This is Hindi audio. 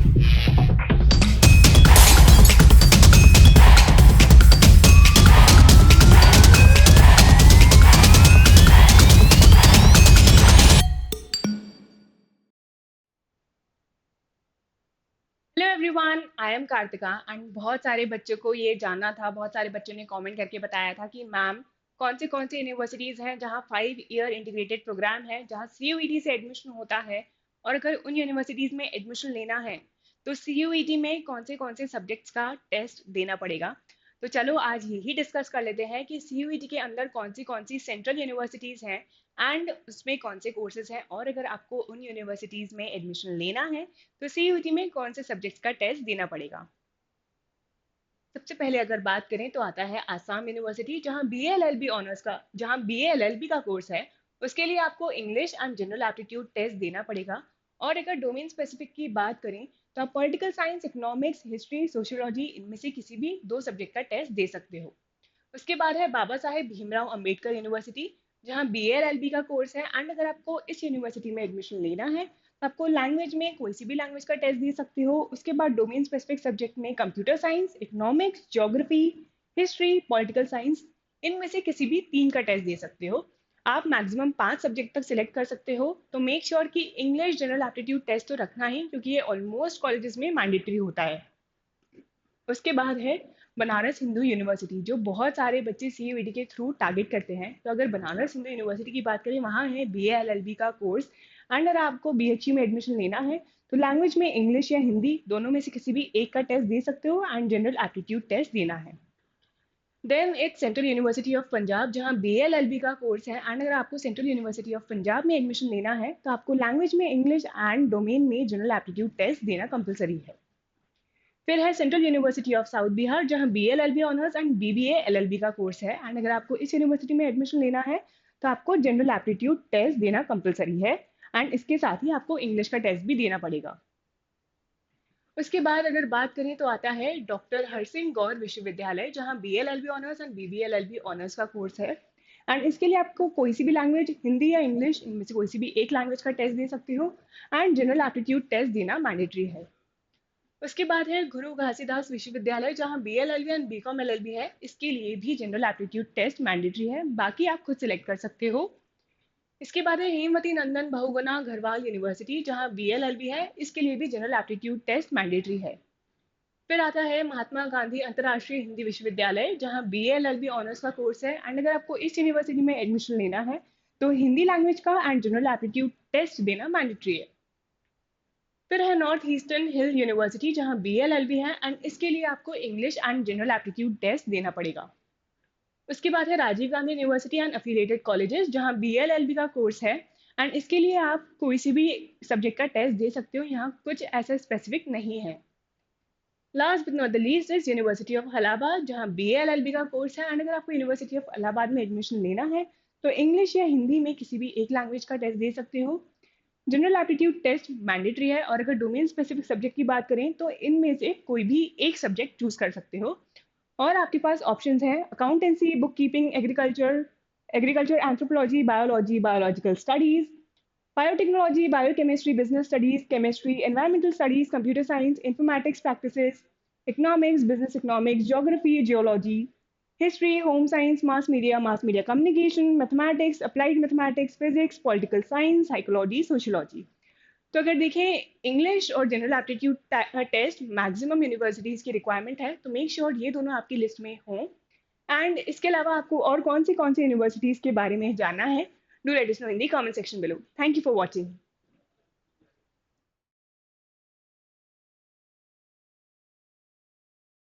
Hello everyone, I am Kartika and बहुत सारे बच्चों को ये जानना था। बहुत सारे बच्चों ने कमेंट करके बताया था कि मैम कौन से यूनिवर्सिटीज़ हैं जहाँ 5 ईयर इंटीग्रेटेड प्रोग्राम है, जहाँ सीयूईटी से एडमिशन होता है। और अगर उन यूनिवर्सिटीज़ में एडमिशन लेना है तो सीयूईटी में कौन से सब्जेक्ट्स का टेस्ट देना पड़ेगा। तो चलो आज यही डिस्कस कर लेते हैं कि सीयूईटी के अंदर कौन सी सेंट्रल यूनिवर्सिटीज़ हैं एंड उसमें कौन से कोर्सेज हैं, और अगर आपको उन यूनिवर्सिटीज़ में एडमिशन लेना है तो सीयूईटी में कौन से सब्जेक्ट्स का टेस्ट देना पड़ेगा। सबसे पहले अगर बात करें तो आता है आसाम यूनिवर्सिटी, जहां बीएएलएलबी का कोर्स है। उसके लिए आपको English and general aptitude test देना पड़ेगा। और अगर डोमेन स्पेसिफिक की बात करें तो आप political science, economics, history, sociology इनमें से किसी भी 2 सब्जेक्ट का टेस्ट दे सकते हो। उसके बाद है बाबा साहेब भीमराव अंबेडकर यूनिवर्सिटी, जहाँ बीएएलएलबी का कोर्स है। एंड अगर आपको इस यूनिवर्सिटी में एडमिशन लेना है तो आपको लैंग्वेज में कोई सी भी लैंग्वेज का टेस्ट दे सकते हो। उसके बाद डोमेन स्पेसिफिक सब्जेक्ट में computer science, economics, geography, history, political science इनमें से किसी भी 3 का टेस्ट दे सकते हो। आप मैक्सिमम 5 सब्जेक्ट तक सिलेक्ट कर सकते हो। तो मेक श्योर कि इंग्लिश जनरल एप्टीट्यूड टेस्ट तो रखना ही, क्योंकि ये ऑलमोस्ट कॉलेजेस में मैंडेटरी होता है। उसके बाद है बनारस हिंदू यूनिवर्सिटी, जो बहुत सारे बच्चे सीयूईटी के थ्रू टारगेट करते हैं। तो अगर बनारस हिंदू यूनिवर्सिटी की बात करें, वहाँ है बीएएलएलबी का कोर्स। एंड अगर आपको बीएचयू में एडमिशन लेना है तो लैंग्वेज में इंग्लिश या हिंदी दोनों में से किसी भी एक का टेस्ट दे सकते हो एंड जनरल एप्टीट्यूड टेस्ट देना है। Then it's central university of Punjab, जहाँ बीएलएलबी का कोर्स है। एंड अगर आपको सेंट्रल यूनिवर्सिटी ऑफ पंजाब में एडमिशन लेना है तो आपको लैंग्वेज में इंग्लिश एंड डोमेन में जनरल एप्टीट्यूड टेस्ट देना कंपलसरी है। फिर है Central university of South Bihar, जहाँ BLLB honours and BBA LLB का कोर्स है। एंड अगर आपको इस यूनिवर्सिटी में एडमिशन लेना है तो आपको जनरल एप्टीट्यूड टेस्ट देना कंपलसरी है। एंड इसके साथ ही आपको इंग्लिश का टेस्ट भी देना पड़ेगा। उसके बाद अगर बात करें तो आता है डॉक्टर हरसिंह गौर विश्वविद्यालय, जहाँ BLLB honours and BBLLB honours का कोर्स है। एंड इसके लिए आपको कोई सी भी लैंग्वेज, हिंदी या इंग्लिश, इनमें से कोई सी भी एक लैंग्वेज का टेस्ट दे सकते हो। एंड जनरल एप्टीट्यूड टेस्ट देना मैंडेटरी है। उसके बाद है गुरु घासीदास विश्वविद्यालय, जहाँ बीएलएलबी एंड बीकॉम एलएलबी है। इसके लिए भी जनरल एप्टीट्यूड टेस्ट मैंडेटरी है, बाकी आप खुद सिलेक्ट कर सकते हो। इसके बाद है हेमवती नंदन बहुगुणा घरवाल यूनिवर्सिटी, जहाँ बीएलएलबी है। इसके लिए भी जनरल एप्टीट्यूड टेस्ट मैंडेटरी है। फिर आता है महात्मा गांधी अंतर्राष्ट्रीय हिंदी विश्वविद्यालय, जहाँ बीएलएलबी ऑनर्स का कोर्स है। एंड अगर आपको इस यूनिवर्सिटी में एडमिशन लेना है तो हिंदी लैंग्वेज का एंड जनरल एप्टीट्यूड टेस्ट देना मैंडेटरी है। फिर है नॉर्थ ईस्टर्न हिल यूनिवर्सिटी, जहाँ बीएलएलबी है। एंड इसके लिए आपको English and general aptitude test देना पड़ेगा। उसके बाद है Rajiv Gandhi university and affiliated colleges, जहाँ बीएलएलबी का कोर्स है। एंड इसके लिए आप कोई सी भी सब्जेक्ट का टेस्ट दे सकते हो, यहाँ कुछ ऐसा स्पेसिफिक नहीं है। Last but not the least is university of Allahabad, जहाँ बीएलएलबी का कोर्स है। एंड अगर आपको यूनिवर्सिटी ऑफ इलाहाबाद में एडमिशन लेना है तो इंग्लिश या हिंदी में किसी भी एक लैंग्वेज का टेस्ट दे सकते हो। जनरल एप्टीट्यूड टेस्ट मैंडेटरी है। और अगर डोमेन स्पेसिफिक सब्जेक्ट की बात करें तो इनमें से कोई भी एक सब्जेक्ट चूज कर सकते हो। और आपके पास ऑप्शंस हैं accountancy, book keeping, agriculture, anthropology, biology, biological studies, biotechnology, biochemistry, business studies, chemistry, environmental studies, computer science, informatics practices, economics, business economics, geography, geology, history, home science, mass media communication, mathematics, applied mathematics, physics, political science, psychology, sociology. तो अगर देखें इंग्लिश और general aptitude test maximum universities की रिक्वायरमेंट है, तो मेक श्योर ये दोनों आपकी लिस्ट में हों। एंड इसके अलावा आपको और कौन सी यूनिवर्सिटीज़ के बारे में जानना है, do let us know in the comment section below. Thank you for watching.